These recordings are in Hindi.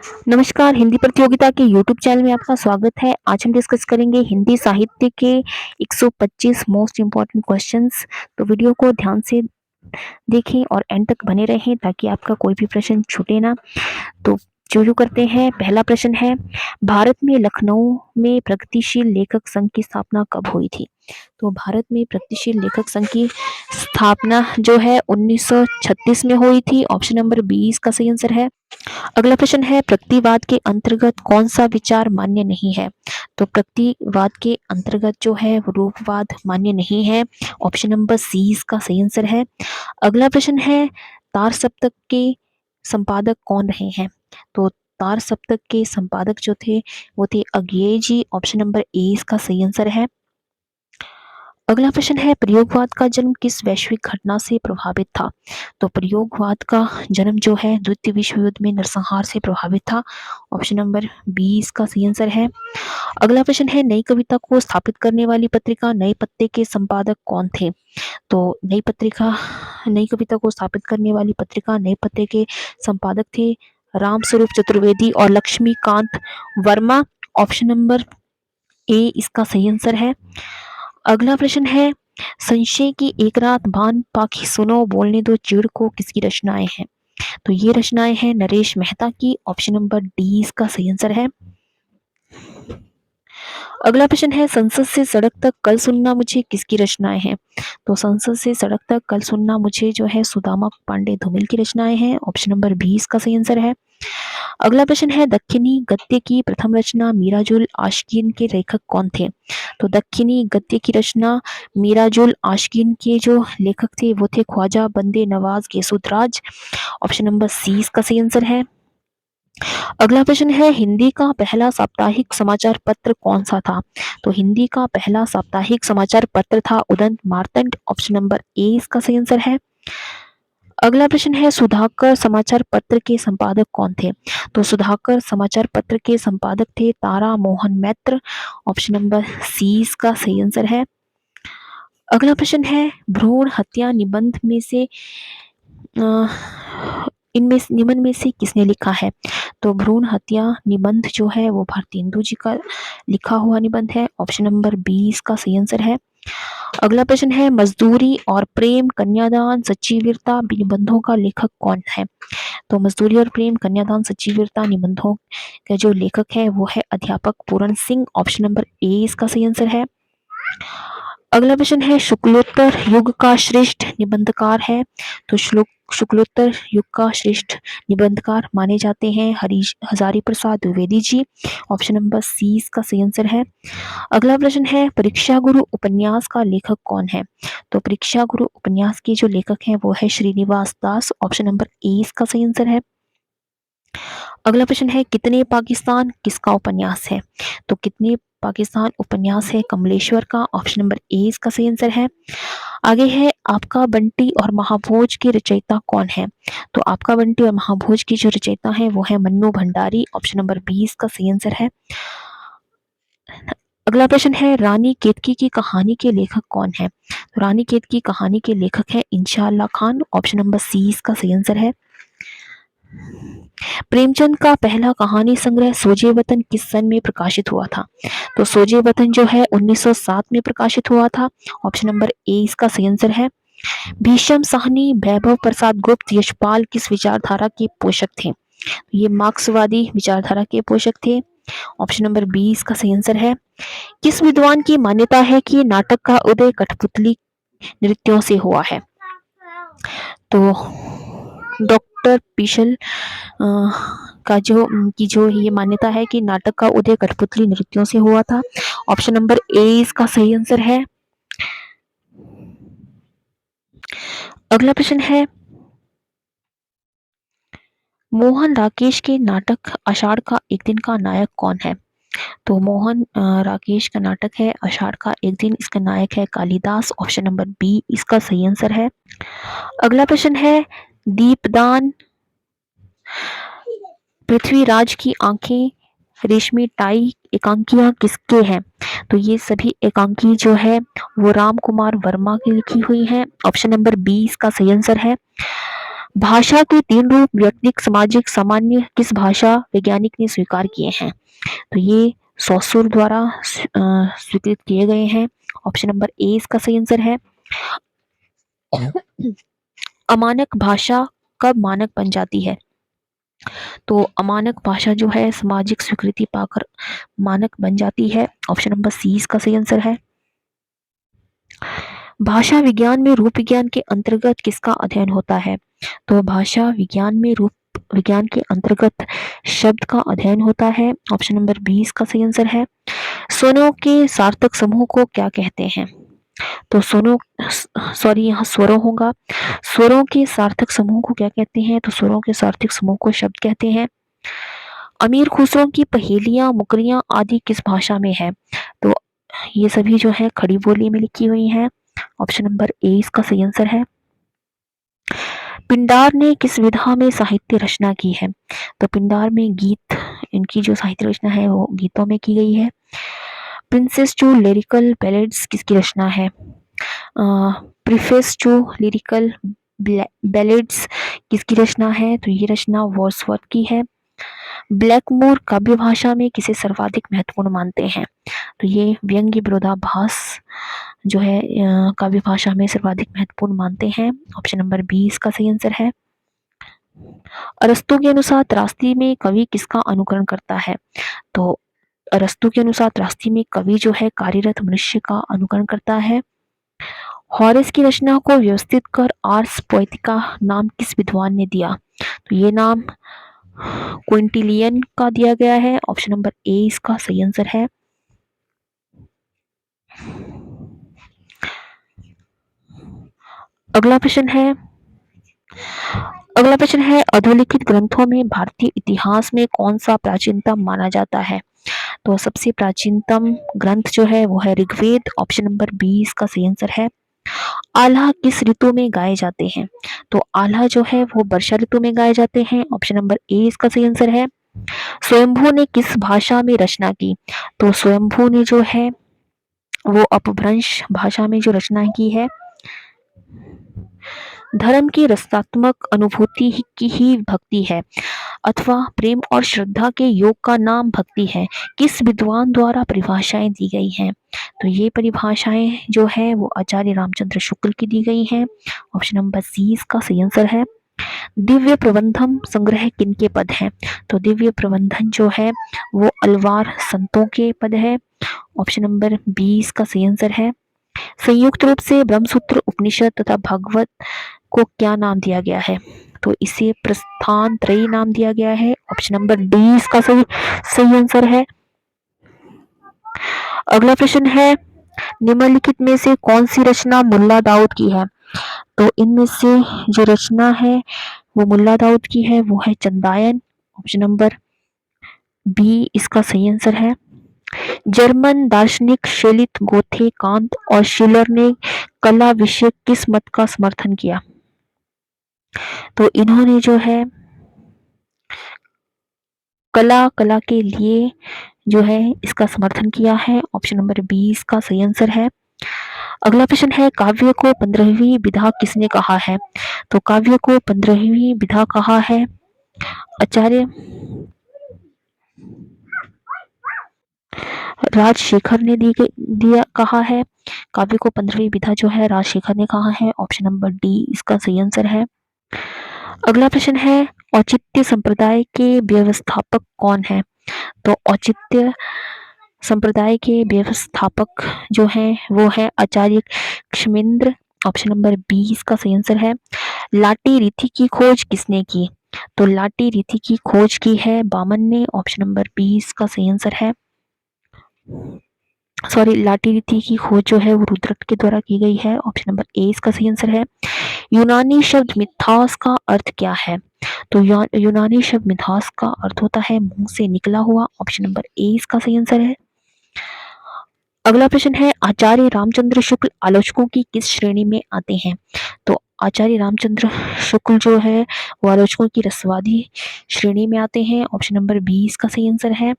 नमस्कार, हिंदी प्रतियोगिता के यूट्यूब चैनल में आपका स्वागत है। आज हम डिस्कस करेंगे हिंदी साहित्य के 125 मोस्ट इम्पोर्टेंट क्वेश्चंस। तो वीडियो को ध्यान से देखें और एंड तक बने रहें ताकि आपका कोई भी प्रश्न छूटे ना। तो शुरू करते हैं। पहला प्रश्न है, भारत में लखनऊ में प्रगतिशील लेखक संघ की स्थापना कब हुई थी? तो भारत में प्रगतिशील लेखक संघ की स्थापना जो है 1936 में हुई थी। ऑप्शन नंबर 20 का सही आंसर है। अगला प्रश्न है, प्रगतिवाद के अंतर्गत कौन सा विचार मान्य नहीं है? तो प्रगतिवाद के अंतर्गत जो है वो रूपवाद मान्य नहीं है। ऑप्शन नंबर सी इसका सही आंसर है। अगला प्रश्न है, तार सप्तक के संपादक कौन रहे हैं? तो तार सप्तक के संपादक जो थे वो थे अज्ञेय जी। ऑप्शन नंबर ए इसका सही आंसर है। अगला प्रश्न है, प्रयोगवाद का जन्म किस वैश्विक घटना से प्रभावित था? तो प्रयोगवाद का जन्म जो है द्वितीय विश्व युद्ध में नरसंहार से प्रभावित था। ऑप्शन नंबर 20 का सही आंसर है। अगला प्रश्न है, नई कविता को स्थापित करने वाली पत्रिका नए पत्ते के संपादक कौन थे? तो नई कविता को स्थापित करने वाली पत्रिका नए पत्ते के संपादक थे राम स्वरूप चतुर्वेदी और Laxmikant Verma. Option number A इसका सही आंसर है। अगला प्रश्न है, संशय की एक रात भान पाखी सुनो बोलने दो चिड़ को किसकी रचनाएं हैं? तो ये रचनाएं हैं नरेश मेहता की। ऑप्शन नंबर डी इसका सही आंसर है। अगला प्रश्न है, संसद से सड़क तक कल सुनना मुझे किसकी रचनाएं हैं? तो संसद से सड़क तक कल सुनना मुझे जो है सुदामा पांडे धूमिल की रचनाएं हैं। ऑप्शन नंबर 20 का सही आंसर है। अगला प्रश्न है, दक्षिणी गद्य की प्रथम रचना मीराजुल आशकीन के लेखक कौन थे? तो दक्षिणी गद्य की रचना मीराजुल आशकीन के जो लेखक थे वो थे ख्वाजा बंदे नवाज गेसुदराज। ऑप्शन नंबर सी इसका सही आंसर है। अगला प्रश्न है, हिंदी का पहला साप्ताहिक समाचार पत्र कौन सा था? तो हिंदी का पहला साप्ताहिक समाचार पत्र था Udant Martand. Option number A इसका सही आंसर है। अगला प्रश्न है, सुधाकर समाचार पत्र के संपादक कौन थे? तो सुधाकर समाचार पत्र के संपादक थे तारा मोहन मैत्र। ऑप्शन नंबर सी इसका सही आंसर है। अगला प्रश्न है, भ्रूण हत्या निबंध में से निम्न में से किसने लिखा है? तो भ्रूण हत्या निबंध जो है वो भारतेंदु जी का लिखा हुआ निबंध है। ऑप्शन नंबर 20 का सही आंसर है। अगला प्रश्न है, मजदूरी और प्रेम कन्यादान सच्ची वीरता निबंधों का लेखक कौन है? तो मजदूरी और प्रेम कन्यादान सच्ची वीरता निबंधों का जो लेखक है वो है अध्यापक पूरण सिंह। ऑप्शन नंबर ए इसका सही आंसर है। अगला प्रश्न है, शुक्लोत्तर युग का श्रेष्ठ निबंधकार है? तो शुक्लोत्तर युग का श्रेष्ठ निबंधकार माने जाते हैं Harish Hazari Prasad Dwivedi ji. Option number C इसका सही आंसर है। अगला प्रश्न है, परीक्षा गुरु उपन्यास का लेखक कौन है? तो परीक्षा गुरु उपन्यास के जो लेखक हैं वो है श्रीनिवास दास। ऑप्शन नंबर ए इसका सही आंसर है। अगला प्रश्न है, कितने पाकिस्तान किसका उपन्यास है? तो कितने पाकिस्तान उपन्यास है कमलेश्वर का। ऑप्शन नंबर ए इसका सही आंसर है। आगे है, आपका बंटी और महाभोज के रचयिता कौन है? तो आपका बंटी और महाभोज की जो रचयिता है वो है मन्नू भंडारी। ऑप्शन नंबर 20 का सही आंसर है। अगला प्रश्न है, रानी केतकी की कहानी के लेखक कौन है? तो रानी केतकी की कहानी के लेखक है इंशाअल्लाह खान। ऑप्शन नंबर सी इसका सही आंसर है। प्रेमचंद का पहला कहानी संग्रह सोजे वतन किस सन में प्रकाशित हुआ था? तो सोजे वतन जो है 1907 में प्रकाशित हुआ था। ऑप्शन नंबर ए इसका सही आंसर है। भीष्म साहनी वैभव प्रसाद गुप्त यशपाल किस विचारधारा के पोषक थे? ये मार्क्सवादी विचारधारा के पोषक थे। ऑप्शन नंबर 20 का सही आंसर है। किस विद्वान की मान्यता है कि नाटक का उदय कठपुतली नृत्यों से हुआ है? तो डॉक्टर पिशल का जो ये मान्यता है कि नाटक का उदय कठपुतली नृत्यों से हुआ था। ऑप्शन नंबर ए इसका सही आंसर है। अगला प्रश्न है, मोहन राकेश के नाटक आषाढ़ का एक दिन का नायक कौन है? तो मोहन राकेश का नाटक है आषाढ़ का एक दिन, इसका नायक है कालिदास। ऑप्शन नंबर बी इसका सही आंसर है। अगला प्रश्न है, दीपदान पृथ्वीराज की आंखें रेशमी टाई एकांकियां किसके हैं? तो ये सभी एकांकी जो है वो राम कुमार वर्मा की लिखी हुई है। ऑप्शन नंबर बी इसका सही आंसर है। भाषा के तीन रूप व्यक्तिक, सामाजिक, सामान्य किस भाषा वैज्ञानिक ने स्वीकार किए हैं? तो ये सॉसूर द्वारा स्वीकृत किए गए हैं। ऑप्शन नंबर ए इसका सही आंसर है। अमानक भाषा कब मानक बन जाती है? तो अमानक भाषा जो है सामाजिक स्वीकृति पाकर मानक बन जाती है। ऑप्शन नंबर सी इसका सही आंसर है। भाषा विज्ञान में रूप विज्ञान के अंतर्गत किसका अध्ययन होता है? तो भाषा विज्ञान में रूप विज्ञान के अंतर्गत शब्द का अध्ययन होता है। ऑप्शन नंबर बी इसका सही आंसर है। स्वरों के सार्थक समूह को क्या कहते हैं? तो यहाँ स्वरों होगा। स्वरों के सार्थक समूह को क्या कहते हैं? तो स्वरों के सार्थक समूह को शब्द कहते हैं। अमीर खुसरो की पहेलियां, मुकरियां आदि किस भाषा में है? तो ये सभी जो है खड़ी बोली में लिखी हुई हैं। ऑप्शन नंबर ए इसका सही आंसर है। पिंडार ने किस विधा में साहित्य रचना की है? तो पिंडार में गीत, इनकी जो साहित्य रचना है वो गीतों में की गई है। प्रिंसेस टू लिरिकल बैलेड्स किसकी रचना है? प्रीफेस टू लिरिकल बैलेड्स किसकी रचना है? तो ये रचना वर्ड्सवर्थ की है। ब्लैकमोर काव्य भाषा में किसे सर्वाधिक महत्वपूर्ण मानते हैं? तो ये व्यंग्य विरोधाभास जो है काव्य भाषा में सर्वाधिक महत्वपूर्ण मानते हैं। ऑप्शन नंबर बी इसका सही आंसर है। अरस्तु के अनुसार त्रासदी में कवि किसका अनुकरण करता है? तो अरस्तु के अनुसार त्रासदी में कवि जो है कार्यरत मनुष्य का अनुकरण करता है। हॉरेस की रचना को व्यवस्थित कर आर्स पोएटिका नाम किस विद्वान ने दिया? तो ये नाम क्विंटिलियन का दिया गया है। ऑप्शन नंबर ए इसका सही आंसर है। अगला प्रश्न है अधोलिखित ग्रंथों में भारतीय इतिहास में कौन सा प्राचीनतम माना जाता है? तो सबसे प्राचीनतम ग्रंथ जो है वो है ऋग्वेद। ऑप्शन नंबर बी इसका सही आंसर है। आल्हा किस ऋतु में गाए जाते हैं? तो आल्हा जो है वो वर्षा ऋतु में गाए जाते हैं। ऑप्शन नंबर ए इसका सही आंसर है। स्वयंभू ने किस भाषा में रचना की? तो स्वयंभू ने जो है वो अपभ्रंश भाषा में जो रचना की है। धर्म की रसात्मक अनुभूति की ही भक्ति है अथवा प्रेम और श्रद्धा के योग का नाम भक्ति है, किस विद्वान द्वारा परिभाषाएं दी गई हैं? तो ये परिभाषाएं जो है वो आचार्य रामचंद्र शुक्ल की दी गई हैं। ऑप्शन नंबर सी इसका सही आंसर है। दिव्य प्रबंधम संग्रह किनके पद हैं? तो दिव्य प्रबंधन जो है वो अलवार संतों के पद है। ऑप्शन नंबर बी इसका सही आंसर है। संयुक्त रूप से ब्रह्मसूत्र उपनिषद तथा भागवत को क्या नाम दिया गया है? तो इसे प्रस्थान त्रयी नाम दिया गया है। ऑप्शन नंबर डी इसका सही आंसर है। अगला प्रश्न है निम्नलिखित में से कौन सी रचना मुल्ला दाऊद की है? तो इनमें से जो रचना है वो मुल्ला दाऊद की है वो है चंदायन। ऑप्शन नंबर बी इसका सही आंसर है। जर्मन दार्शनिक शेलित गोथे, कांत और शिलर ने कला विषय किस मत का समर्थन किया? तो इन्होंने जो है कला के लिए जो है इसका समर्थन किया है। ऑप्शन नंबर 20 का सही आंसर है। अगला प्रश्न है काव्य को 15वीं विधा किसने कहा है? तो काव्य को 15वीं विधा कहा है आचार्य राजशेखर ने दिया कहा है। काव्य को 15वीं विधा जो है राजशेखर ने कहा है। ऑप्शन नंबर डी इसका सही आंसर है। अगला प्रश्न है औचित्य संप्रदाय के व्यवस्थापक कौन है? तो औचित्य संप्रदाय के व्यवस्थापक जो हैं वो है आचार्य क्षेमेंद्र। ऑप्शन नंबर बी इसका सही आंसर है। लाटी रीति की खोज किसने की? तो लाटी रीति की खोज की है बामन ने। ऑप्शन नंबर बी इसका सही आंसर है। लाटी रीति की खोज जो है वो रुद्रट के द्वारा की गई है। ऑप्शन नंबर ए इसका सही आंसर है। यूनानी शब्द मिथास का अर्थ क्या है? तो यूनानी शब्द मिथास का अर्थ होता है मुंह से निकला हुआ। ऑप्शन नंबर ए इसका सही आंसर है। अगला प्रश्न है आचार्य रामचंद्र शुक्ल आलोचकों की किस श्रेणी में आते हैं? तो आचार्य रामचंद्र शुक्ल जो है वो आलोचकों की रसवादी श्रेणी में आते हैं। ऑप्शन नंबर बी इसका सही आंसर है।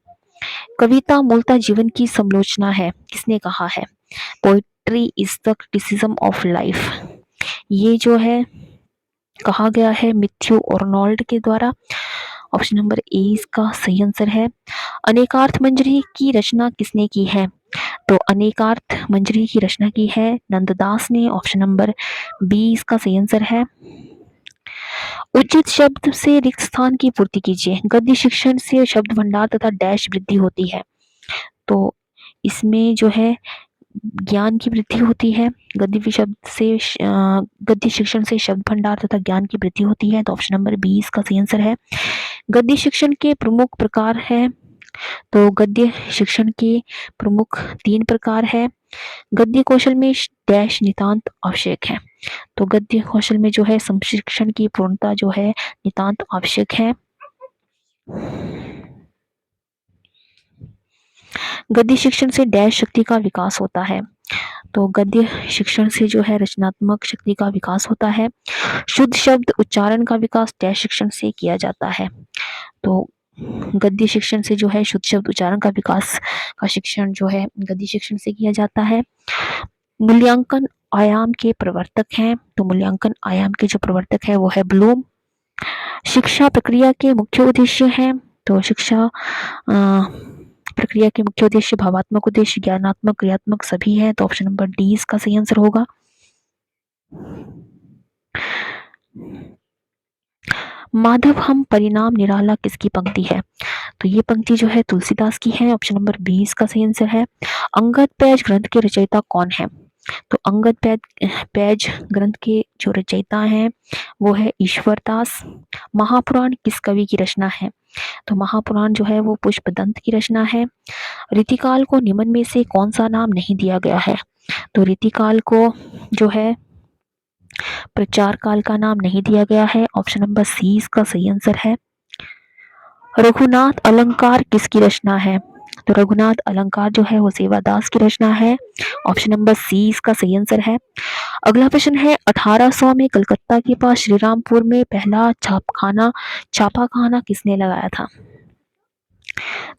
कविता मूलतः जीवन की समालोचना है, किसने कहा है? Poetry is the criticism of life. ये जो है कहा गया है मैथ्यू आर्नोल्ड के द्वारा। ऑप्शन नंबर ए इसका सही आंसर है। अनेकार्थ मंजरी की रचना किसने की है? तो अनेकार्थ मंजरी की रचना की है नंददास ने। ऑप्शन नंबर बी इसका सही आंसर है। उचित शब्द से रिक्त स्थान की पूर्ति कीजिए। गद्य शिक्षण से शब्द भंडार तथा डैश वृद्धि होती है। तो इसमें जो है ज्ञान की वृद्धि होती है। गद्य शिक्षण से शब्द भंडार तथा ज्ञान की वृद्धि होती है। तो ऑप्शन नंबर बी इसका सही आंसर है। गद्य शिक्षण के प्रमुख प्रकार है। तो गद्य शिक्षण के प्रमुख 3 प्रकार है। गद्य कौशल में डैश नितांत आवश्यक है। तो गद्य कौशल में जो है संशिक्षण की पूर्णता जो है नितांत आवश्यक है। गद्य शिक्षण से डैश शक्ति का विकास होता है। तो गद्य शिक्षण से जो है रचनात्मक शक्ति का विकास होता है। शुद्ध शब्द उच्चारण का विकास डैश शिक्षण से किया जाता है। तो गद्य शिक्षण से जो है शुद्ध शब्द उच्चारण का विकास का शिक्षण जो है गद्य शिक्षण से किया जाता है। मूल्यांकन आयाम के प्रवर्तक हैं। तो मूल्यांकन आयाम के जो प्रवर्तक है वो है ब्लूम। शिक्षा प्रक्रिया के मुख्य उद्देश्य हैं। तो शिक्षा प्रक्रिया के मुख्य उद्देश्य भावात्मक उद्देश्य, ज्ञानात्मक, क्रियात्मक सभी हैं। तो ऑप्शन नंबर डी इसका सही आंसर होगा। माधव हम परिणाम निराला किसकी पंक्ति है? तो ये पंक्ति जो है तुलसीदास की है। ऑप्शन नंबर बी इसका सही आंसर है। अंगद पैज ग्रंथ के रचयिता कौन है? तो अंगद पैज ग्रंथ के जो रचयिता हैं वो है ईश्वरदास। महापुराण किस कवि की रचना है? तो महापुराण जो है वो पुष्पदंत की रचना है। रीतिकाल को निम्न में से कौन सा नाम नहीं दिया गया है? तो रीतिकाल को जो है प्रचार काल का नाम नहीं दिया गया है। ऑप्शन नंबर सी इसका सही आंसर है। रघुनाथ अलंकार किसकी रचना है? तो रघुनाथ अलंकार जो है वो सेवादास की रचना है। ऑप्शन नंबर सी इसका सही आंसर है। अगला प्रश्न है 1800 में कलकत्ता के पास श्रीरामपुर में पहला छापाखाना किसने लगाया था?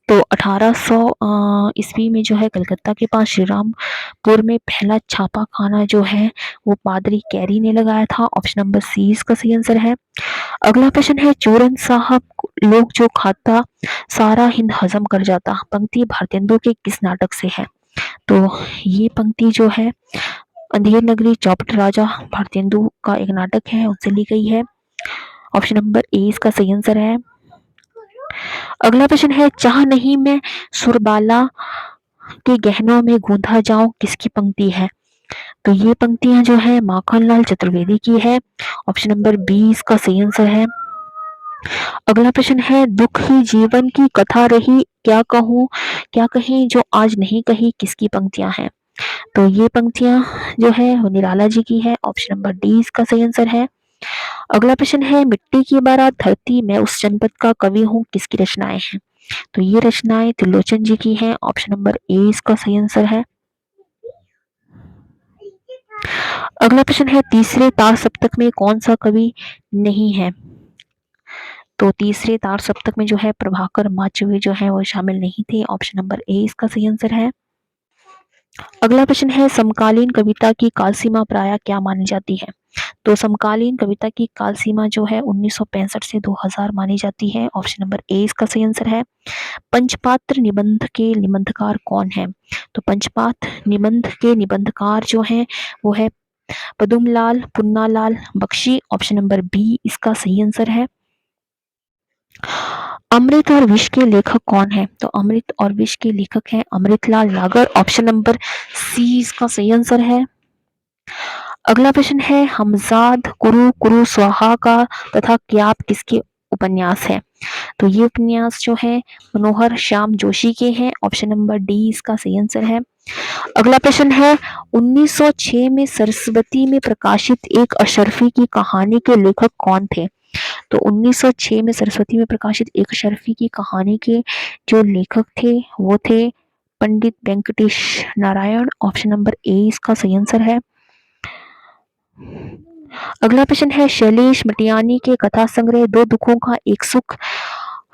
तो 1800 ईस्वी में जो है कलकत्ता के पास श्रीरामपुर में पहला छापाखाना जो है वो पादरी कैरी ने लगाया था। ऑप्शन नंबर सी इसका सही आंसर है। अगला प्रश्न है चूरन साहब लोग जो खाता सारा हिंद हजम कर जाता पंक्ति भारतेंदु के किस नाटक से है? तो ये पंक्ति जो है अंधेर नगरी चौपट राजा भारतेंदु का एक नाटक है उनसे ली गई है। ऑप्शन नंबर ए इसका सही आंसर है। अगला प्रश्न है चाह नहीं मैं सुरबाला के गहनों में गूंथा जाऊं किसकी पंक्ति है? तो ये पंक्तियां जो है माखनलाल चतुर्वेदी की है। ऑप्शन नंबर बी इसका सही आंसर है। अगला प्रश्न है दुख ही जीवन की कथा रही क्या कहूँ क्या कहीं जो आज नहीं कही किसकी पंक्तियां हैं? तो ये पंक्तियां जो है वो निराला जी की है। ऑप्शन नंबर डी इसका सही आंसर है। अगला प्रश्न है मिट्टी की बारात धरती मैं उस जनपद का कवि हूँ किसकी रचनाएं हैं? तो ये रचनाएं त्रिलोचन जी की हैं। ऑप्शन नंबर ए इसका सही आंसर है। अगला प्रश्न है तीसरे तार सप्तक में कौन सा कवि नहीं है? तो तीसरे तार सप्तक में जो है प्रभाकर माचवे जो है वो शामिल नहीं थे। ऑप्शन नंबर ए इसका सही आंसर है। अगला प्रश्न है समकालीन कविता की काल सीमा प्रायः क्या मानी जाती है? तो समकालीन कविता की काल सीमा जो है 1965 से 2000 मानी जाती है। ऑप्शन नंबर ए इसका सही आंसर है। पंचपात्र निबंध के निबंधकार कौन है? तो पंचपात्र निबंध के निबंधकार जो हैं वो है Padumlal Punnalal Bakshi. Option number B इसका सही आंसर है। अमृत और विष के लेखक कौन है? तो अमृत और विष के लेखक हैं अमृतलाल नागर। ऑप्शन नंबर सी इसका सही आंसर है। अगला प्रश्न है हमजाद कुरु कुरु स्वाहा का तथा क्याप किसके उपन्यास है? तो ये उपन्यास जो है मनोहर श्याम जोशी के हैं। ऑप्शन नंबर डी इसका सही आंसर है। अगला प्रश्न है 1906 में सरस्वती में प्रकाशित एक अशरफी की कहानी के लेखक कौन थे? तो 1906 में सरस्वती में प्रकाशित एक अशरफी की कहानी के जो लेखक थे वो थे Pandit Venkatesh Narayan. Option number A इसका सही आंसर है। अगला प्रश्न है शैलेश मटियानी के कथा संग्रह दो दुखों का एक सुख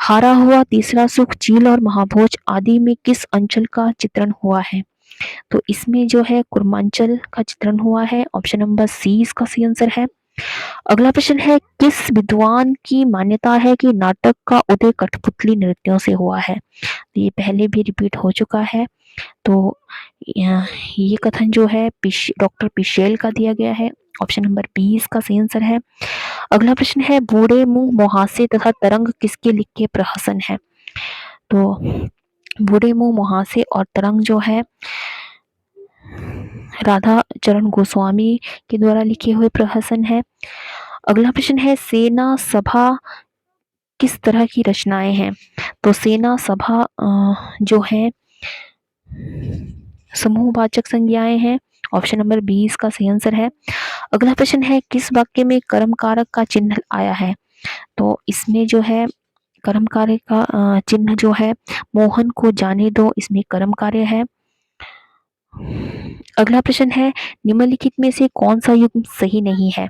हारा हुआ तीसरा सुख चील और महाभोज आदि में किस अंचल का चित्रण हुआ है? तो इसमें जो है कुर्मांचल का चित्रण हुआ है। ऑप्शन नंबर सी इसका सही आंसर है। अगला प्रश्न है, किस विद्वान की मान्यता है कि नाटक का उदय कठपुतली नृत्यों से हुआ है? तो ये पहले भी रिपीट हो चुका है। तो ये कथन जो है डॉक्टर पिशेल का दिया गया है। ऑप्शन नंबर बी इसका सही आंसर है। अगला प्रश्न है, बूढ़े मुंह मुहासे तथा तरंग किसके लिखे प्रहसन है? तो बूढ़े मुंह मुहासे और तरंग जो है राधा चरण गोस्वामी के द्वारा लिखे हुए प्रहसन है। अगला प्रश्न है, सेना सभा किस तरह की रचनाएं हैं? तो सेना सभा जो है समूहवाचक संज्ञाएं हैं। ऑप्शन नंबर बी इसका सही आंसर है। अगला प्रश्न है, किस वाक्य में कर्म कारक का चिन्ह आया है? तो इसमें जो है कर्म कार्य का चिन्ह जो है मोहन को जाने दो, इसमें कर्म कार्य है। अगला प्रश्न है, निम्नलिखित में से कौन सा युग्म सही नहीं है?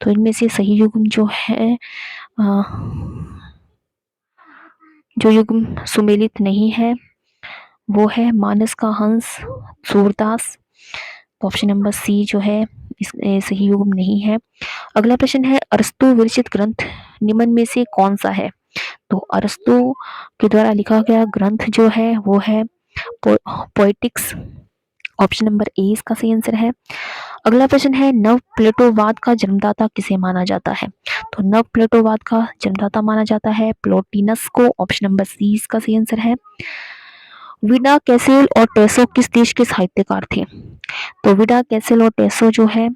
तो इनमें से सही युग्म जो है जो युग्म सुमेलित नहीं है वो है मानस का हंस सूरदास। तो ऑप्शन नंबर सी जो है इस सही युग्म नहीं है। अगला प्रश्न है, अरस्तु विरचित ग्रंथ निम्न में से कौन सा है? तो अरस्तु के द्वारा लिखा गया ग्रंथ जो है वो है पोएटिक्स। ऑप्शन नंबर ए इसका सही आंसर है। अगला प्रश्न है, नव प्लेटोवाद का जन्मदाता किसे माना जाता है? तो नव प्लेटोवाद का जन्मदाता माना जाता है प्लोटिनस को। ऑप्शन नंबर सी इसका सही आंसर है। विडा कैसेल और टेसो किस देश के साहित्यकार थे? तो विडा कैसेल और टेसो जो है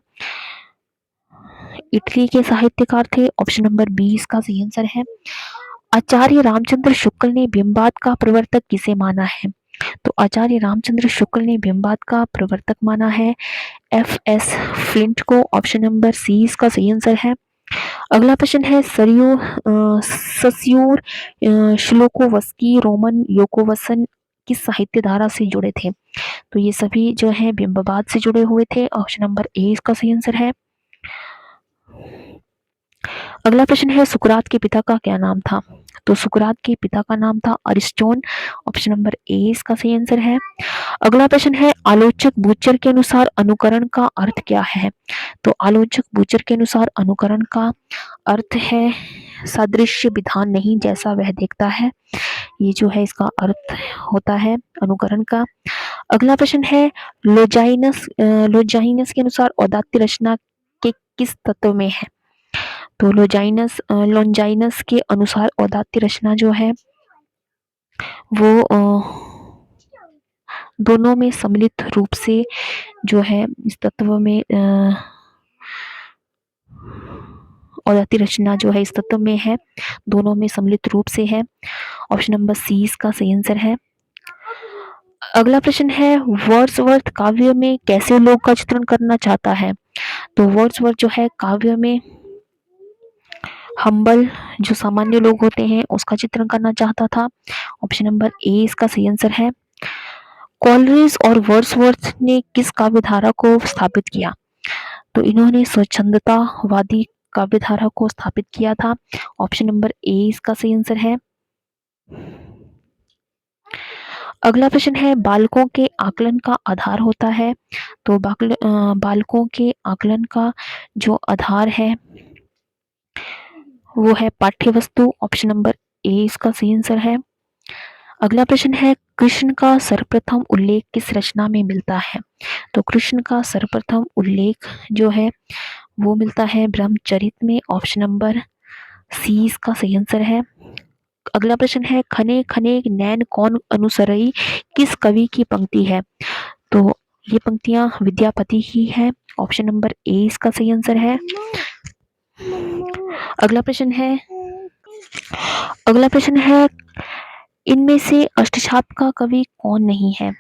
इटली के साहित्यकार थे। ऑप्शन नंबर बी इसका सही आंसर है। आचार्य रामचंद्र शुक्ल ने बिंबात का प्रवर्तक किसे माना है? तो आचार्य रामचंद्र शुक्ल ने बिंबात का प्रवर्तक माना है एफ एस फ्लिंट को। ऑप्शन नंबर सी इसका सही आंसर है। अगला प्रश्न है, सस्यूर श्लोकोवस्की रोमन योकोवसन किस साहित्य धारा से जुड़े थे? तो ये सभी जो है बिंबवाद से जुड़े हुए थे। ऑप्शन नंबर ए इसका सही आंसर है। अगला प्रश्न है, सुकरात के पिता का क्या नाम था? तो सुकरात के पिता का नाम था अरिस्टोन। ऑप्शन नंबर ए इसका सही आंसर है। अगला प्रश्न है, आलोचक बूचर के अनुसार अनुकरण का अर्थ क्या है? तो आलोचक बूचर के अनुसार अनुकरण का अर्थ है सादृश्य विधान नहीं जैसा वह देखता है। ये जो है इसका अर्थ होता है अनुकरण का। अगला प्रश्न है, लोजाइनस के अनुसार औदात्य रचना के किस तत्व में है? तो लोंजाइनस के अनुसार औदात्य रचना जो है वो दोनों में सम्मिलित रूप से जो है इस तत्व में औदात्य रचना जो है इस तत्व में है, दोनों में सम्मिलित रूप से है। ऑप्शन नंबर सी इसका सही आंसर है। अगला प्रश्न है, वर्ड्सवर्थ काव्य में कैसे लोग का चित्रण करना चाहता है? तो वर्ड्सवर्थ जो है काव्य में हम्बल जो सामान्य लोग होते हैं उसका चित्रण करना चाहता था। ऑप्शन नंबर ए इसका सही आंसर है। कॉलरिज और वर्ड्सवर्थ ने किस काव्य धारा को स्थापित किया? तो इन्होंने स्वच्छंदतावादी काव्य धारा को स्थापित किया था। ऑप्शन नंबर ए इसका सही आंसर है। अगला प्रश्न है, बालकों के आकलन का आधार होता है। तो बालकों के आकलन का जो आधार है वो है पाठ्य वस्तु। ऑप्शन नंबर ए इसका सही आंसर है। अगला प्रश्न है, कृष्ण का सर्वप्रथम उल्लेख किस रचना में मिलता है? तो कृष्ण का सर्वप्रथम उल्लेख जो है वो मिलता है ब्रह्मचरित में। ऑप्शन नंबर सी इसका सही आंसर है। अगला प्रश्न है, खने खने नैन कौन अनुसरई किस कवि की पंक्ति है? तो ये पंक्तियां विद्यापति की है। ऑप्शन नंबर ए इसका सही आंसर है। अगला प्रश्न है इनमें से अष्टछाप का कवि कौन नहीं है?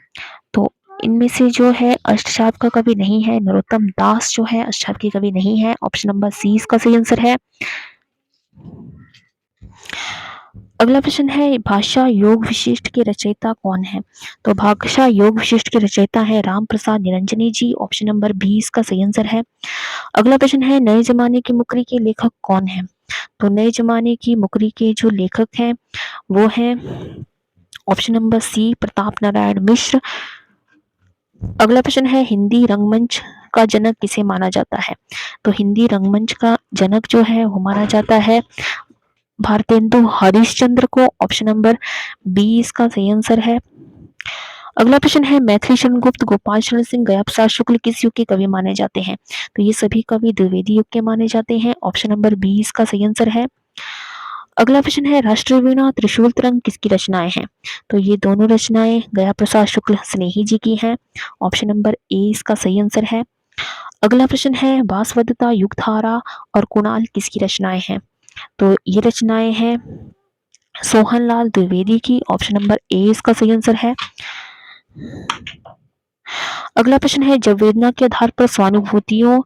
तो इनमें से जो है अष्टछाप का कवि नहीं है नरोत्तम दास जो है अष्टछाप के कवि नहीं है। ऑप्शन नंबर सी इसका सही आंसर है। अगला प्रश्न है, भाषा योग विशिष्ट के रचयिता कौन है? तो भाषा योग विशिष्ट के रचयिता है राम प्रसाद निरंजनी जी। ऑप्शन नंबर बी इसका सही आंसर है। अगला प्रश्न है, नए जमाने की मुकरी के लेखक कौन है? तो नए जमाने की मुकरी के जो लेखक हैं वो हैं option number C Pratap Narayan Mishra. अगला प्रश्न है, हिंदी रंगमंच का जनक किसे माना जाता है? तो हिंदी रंगमंच का जनक जो है वो माना जाता है भारतेंदु हरिश्चंद्र को। ऑप्शन नंबर बी इसका सही आंसर है। अगला प्रश्न है मैथिली शरण गुप्त, गोपाल शरण सिंह, गया प्रसाद शुक्ल किस युग के कवि माने जाते हैं? तो ये सभी कवि द्विवेदी युग के माने जाते हैं। ऑप्शन नंबर बी इसका सही आंसर है। अगला प्रश्न है राष्ट्रीय वीणा, त्रिशूल तरंग किसकी रचनाएं हैं? तो ये दोनों रचनाएं गया प्रसाद शुक्ल स्नेही जी की हैं। ऑप्शन नंबर ए इसका सही आंसर है। अगला प्रश्न है वासवदत्ता, युगधारा और कुणाल किसकी रचनाएं हैं? तो ये रचनाएं हैं सोहनलाल द्विवेदी की। ऑप्शन नंबर ए इसका सही आंसर है। अगला प्रश्न है जब वेदना के आधार पर स्वानुभूतियों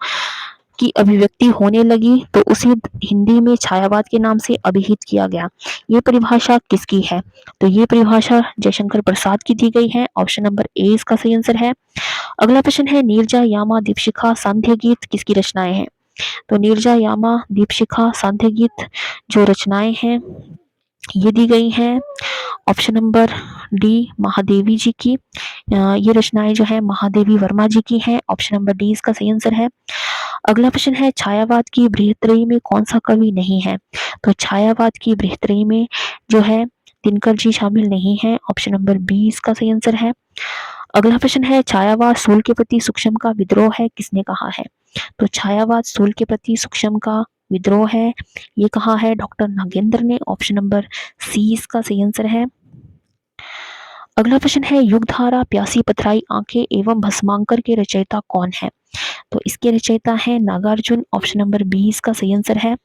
की अभिव्यक्ति होने लगी तो उसे हिंदी में छायावाद के नाम से अभिहित किया गया। ये परिभाषा किसकी है? तो ये परिभाषा जयशंकर प्रसाद की दी गई है। ऑप्शन नंबर ए इसका सही आंसर है। अगला प्रश्न है नीरजा, यामा, दीपशिखा, सांध्य गीत किसकी रचनाएं हैं? तो नीरजा, यामा, दीपशिखा, सांध्य गीत जो रचनाएं हैं ये दी गई हैं ऑप्शन नंबर डी महादेवी जी की। ये रचनाएं जो है महादेवी वर्मा जी की हैं। ऑप्शन नंबर डी इसका सही आंसर है। अगला प्रश्न है छायावाद की बृहत्त्रयी में कौन सा कवि नहीं है? तो छायावाद की बृहत्त्रयी में जो है दिनकर जी शामिल नहीं है। ऑप्शन नंबर बी इसका सही आंसर है। अगला प्रश्न है छायावाद सूल के प्रति सूक्ष्म का विद्रोह है किसने कहा है? तो छायावाद सूल के प्रति सूक्ष्म का विद्रोह है ये कहा है डॉक्टर नागेंद्र ने। ऑप्शन नंबर सी इसका सही आंसर है। अगला प्रश्न है युगधारा, प्यासी पथराई आंखें एवं भस्मांकर के रचयिता कौन है? तो इसके रचयिता है नागार्जुन। ऑप्शन नंबर बी इसका सही आंसर है।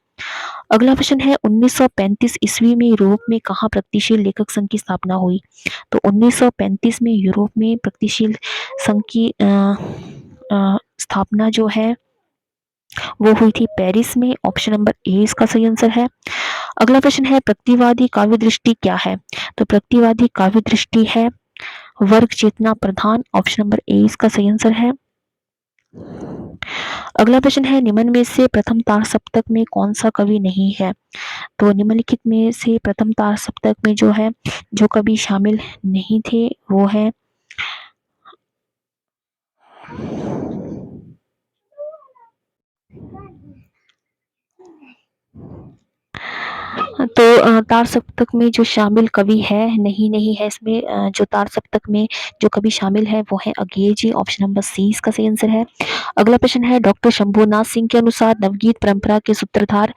अगला प्रश्न है 1935 ईस्वी में यूरोप में कहाँ प्रगतिशील लेखक संघ की स्थापना हुई? तो 1935 में यूरोप में प्रगतिशील संघ की स्थापना जो है वो हुई थी पेरिस में। ऑप्शन नंबर ए इसका सही आंसर है। अगला प्रश्न है प्रगतिवादी काव्य दृष्टि क्या है? तो प्रगतिवादी काव्य दृष्टि है वर्ग चेतना प्रधान। ऑप्शन नंबर ए इसका सही आंसर है। अगला प्रश्न है निम्न में से प्रथम तार सप्तक में कौन सा कवि नहीं है? तो निम्नलिखित में से प्रथम तार सप्तक में जो है जो कवि शामिल नहीं थे वो है तो तार सप्तक में जो शामिल कवि है नहीं है इसमें जो तार सप्तक में जो कवि शामिल है वो है अज्ञेय जी। ऑप्शन नंबर सी इसका सही आंसर है। अगला प्रश्न है डॉक्टर शंभूनाथ सिंह के अनुसार नवगीत परंपरा के सूत्रधार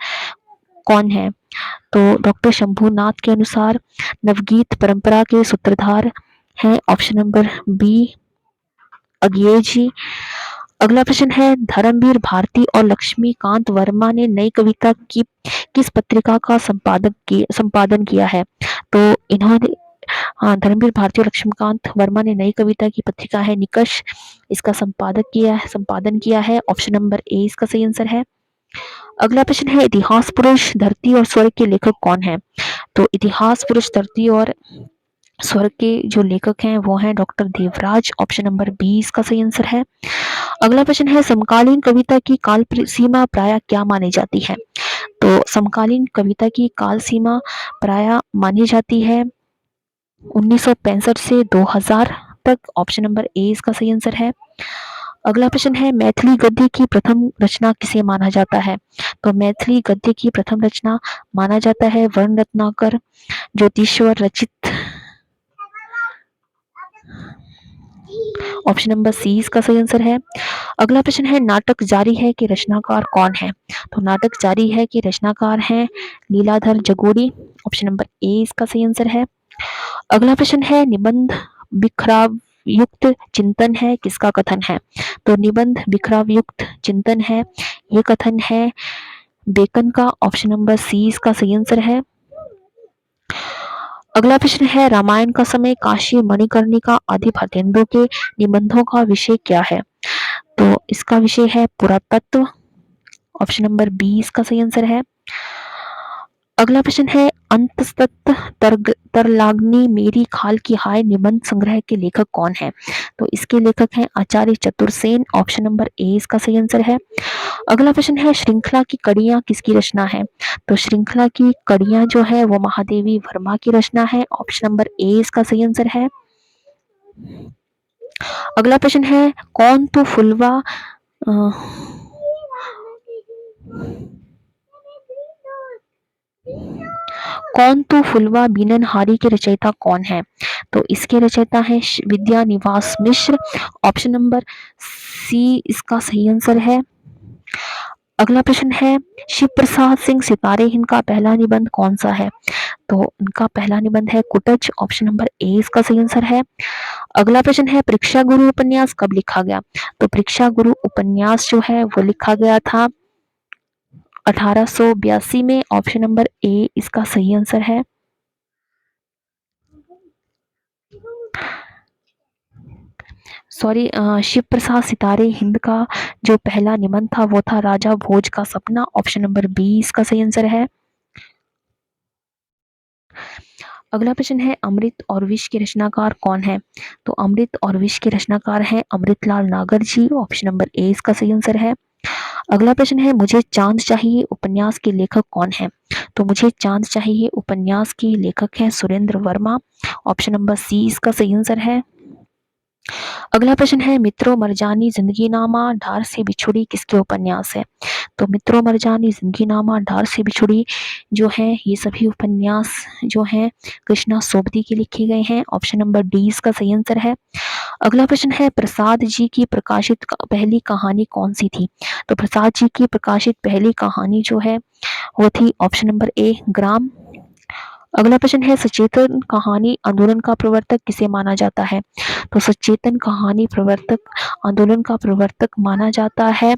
कौन है? तो डॉक्टर शंभूनाथ के अनुसार नवगीत परंपरा के सूत्रधार हैं ऑप्शन नंबर बी अज्ञेय जी। अगला प्रश्न है धर्मवीर भारती और लक्ष्मीकांत वर्मा ने नई कविता की किस पत्रिका का संपादन किया है? तो इन्होंने धर्मवीर भारती और लक्ष्मीकांत वर्मा ने नई कविता की पत्रिका है निकष इसका संपादन किया है। ऑप्शन नंबर ए इसका सही आंसर है। अगला प्रश्न है इतिहास पुरुष धरती और स्वर्ग के लेखक कौन है? तो इतिहास पुरुष धरती और स्वर्ग के जो लेखक हैं वो हैं doctor Devraj. Option number B इसका सही आंसर है। अगला प्रश्न है समकालीन कविता की काल सीमा प्राय क्या मानी जाती है? तो समकालीन कविता की काल सीमा प्राय मानी जाती है 1965 से 2000 तक। ऑप्शन नंबर ए इसका सही आंसर है। अगला प्रश्न है मैथिली गद्य की प्रथम रचना किसे माना जाता है? तो मैथिली गद्य की प्रथम रचना माना जाता है वर्ण रत्नाकर ज्योतिश्वर रचित। ऑप्शन नंबर सी इसका सही आंसर है। अगला प्रश्न है नाटक जारी है कि रचनाकार कौन है? तो नाटक जारी है कि रचनाकार हैं Leeladhar Jagudi. Option number A इसका सही आंसर है। अगला प्रश्न है निबंध बिखराव युक्त चिंतन है किसका कथन है? तो निबंध बिखराव युक्त चिंतन है ये कथन है बेकन का। ऑप्शन नंबर सी इसका सही आंसर है। अगला प्रश्न है रामायण का समय काशी मणिकर्णिका आदि भारतेंदु के निबंधों का विषय क्या है? तो इसका विषय है पुरातत्व। ऑप्शन नंबर बी इसका सही आंसर है। अगला प्रश्न है अंतस्तत तरलाग्नि मेरी खाल की हाय निबंध संग्रह के लेखक कौन है? तो इसके लेखक हैं आचार्य चतुर्सेन। ऑप्शन नंबर ए इसका सही आंसर है। अगला प्रश्न है श्रृंखला की कड़ियां किसकी रचना है? तो श्रृंखला की कड़ियां जो है वो महादेवी वर्मा की रचना है। ऑप्शन नंबर ए इसका सही आंसर है। अगला प्रश्न है कौन तो फुलवा अ, कौन तू फुलवा बीनन हारी के रचयिता कौन है? तो इसके रचयिता है विद्या निवास मिश्र। ऑप्शन नंबर सी इसका सही आंसर है। अगला प्रश्न है शिव प्रसाद सिंह सितारे हिंद का पहला निबंध कौन सा है? तो उनका पहला निबंध है कुटज। ऑप्शन नंबर ए इसका सही आंसर है। अगला प्रश्न है परीक्षा गुरु उपन्यास कब लिखा गया? तो परीक्षा गुरु उपन्यास जो है वो लिखा गया था 1882 में। ऑप्शन नंबर ए इसका सही आंसर है। सॉरी, शिव प्रसाद सितारे हिंद का जो पहला निबंध था वो था राजा भोज का सपना। ऑप्शन नंबर बी इसका सही आंसर है। अगला प्रश्न है अमृत और विष के रचनाकार कौन है? तो अमृत और विष के रचनाकार हैं अमृतलाल नागर जी। ऑप्शन नंबर ए इसका सही आंसर है। अगला प्रश्न है मुझे चांद चाहिए उपन्यास के लेखक कौन है? तो मुझे चांद चाहिए उपन्यास के लेखक हैं Surendra Verma. Option number C इसका सही आंसर है। अगला प्रश्न है मित्रों मरजानी जिंदगीनामा ढार से बिछुड़ी किसके उपन्यास है? तो मित्रों मरजानी जिंदगीनामा ढार से बिछुड़ी जो है ये सभी उपन्यास जो हैं कृष्णा सोबती के लिखे गए हैं। ऑप्शन नंबर डी इसका सही आंसर है। अगला प्रश्न है प्रसाद जी की प्रकाशित पहली कहानी कौन सी थी? तो प्रसाद जी की प्रकाशित पहली कहानी जो है वो थी ऑप्शन नंबर ए ग्राम। अगला प्रश्न है सचेतन कहानी आंदोलन का प्रवर्तक किसे माना जाता है? तो सचेतन कहानी प्रवर्तक आंदोलन का प्रवर्तक माना जाता है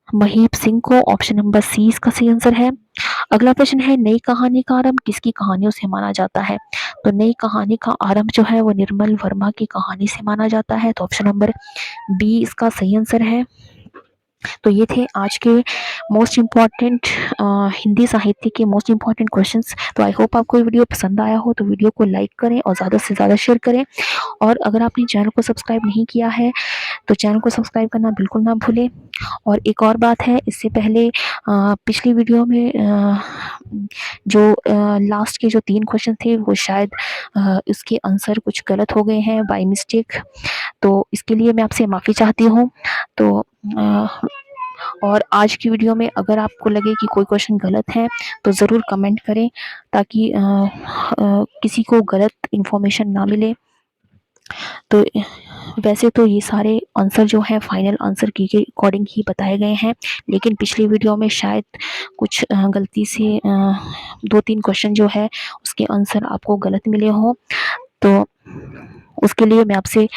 महीप सिंह को। ऑप्शन नंबर सी इसका सही आंसर है। अगला प्रश्न है नई कहानी का आरंभ किसकी कहानियों से माना जाता है? तो नई कहानी का आरंभ जो है वो निर्मल वर्मा की कहानी से माना जाता है। तो ऑप्शन नंबर बी इसका सही आंसर है। तो ये थे आज के मोस्ट इम्पॉर्टेंट हिंदी साहित्य के मोस्ट इम्पॉर्टेंट क्वेश्चंस। तो आई होप आपको ये वीडियो पसंद आया हो, तो वीडियो को लाइक करें और ज़्यादा से ज़्यादा शेयर करें। और अगर आपने चैनल को सब्सक्राइब नहीं किया है तो चैनल को सब्सक्राइब करना बिल्कुल ना भूलें। और एक और बात है, इससे पहले पिछली वीडियो में जो लास्ट के जो 3 क्वेश्चन थे वो शायद उसके आंसर कुछ गलत हो गए हैं बाय मिस्टेक, तो इसके लिए मैं आपसे माफ़ी चाहती हूँ। तो और आज की वीडियो में अगर आपको लगे कि कोई क्वेश्चन गलत है तो ज़रूर कमेंट करें ताकि किसी को गलत इन्फॉर्मेशन ना मिले। तो वैसे तो ये सारे आंसर जो हैं फाइनल आंसर की के अकॉर्डिंग ही बताए गए हैं, लेकिन पिछली वीडियो में शायद कुछ गलती से 2-3 क्वेश्चन जो है उसके आंसर आपको गलत मिले हों। तो उसके लिए मैं आपसे